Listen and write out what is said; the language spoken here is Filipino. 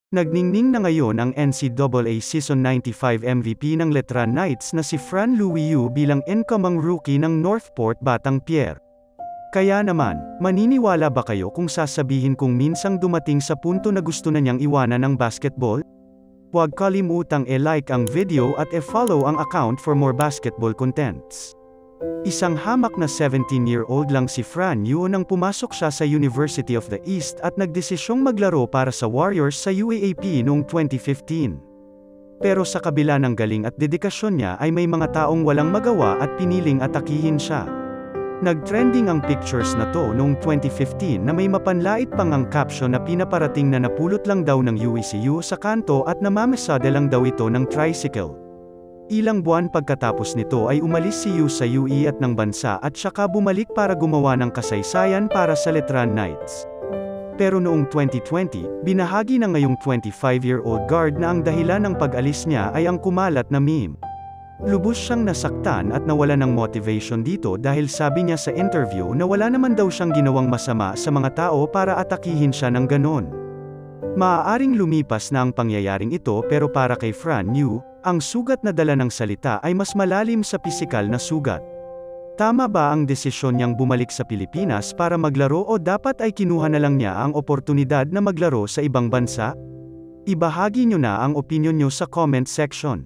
Nagningning na ngayon ang NCAA Season 95 MVP ng Letran Knights na si Fran Luiu bilang incoming rookie ng Northport Batang Pier. Kaya naman, maniniwala ba kayo kung sasabihin kong minsang dumating sa punto na gusto na niyang iwanan ang basketball? Huwag kalimutang i-like ang video at i-follow ang account for more basketball contents. Isang hamak na 17-year-old lang si Fran Yu nang pumasok siya sa University of the East at nagdesisyong maglaro para sa Warriors sa UAAP noong 2015. Pero sa kabila ng galing at dedikasyon niya ay may mga taong walang magawa at piniling atakihin siya. Nag-trending ang pictures na to noong 2015 na may mapanlait pang ang caption na pinaparating na napulot lang daw ng UECU sa kanto at namamesada lang daw ito ng tricycle. Ilang buwan pagkatapos nito ay umalis si Yu sa UE at ng bansa at saka bumalik para gumawa ng kasaysayan para sa Letran Knights. Pero noong 2020, binahagi ng ngayong 25-year-old guard na ang dahilan ng pag-alis niya ay ang kumalat na meme. Lubos siyang nasaktan at nawala ng motivation dito dahil sabi niya sa interview na wala naman daw siyang ginawang masama sa mga tao para atakihin siya ng ganon. Maaaring lumipas na ang pangyayaring ito pero para kay Fran Yu, ang sugat na dala ng salita ay mas malalim sa pisikal na sugat. Tama ba ang desisyon niyang bumalik sa Pilipinas para maglaro o dapat ay kinuha na lang niya ang oportunidad na maglaro sa ibang bansa? Ibahagi niyo na ang opinyon niyo sa comment section.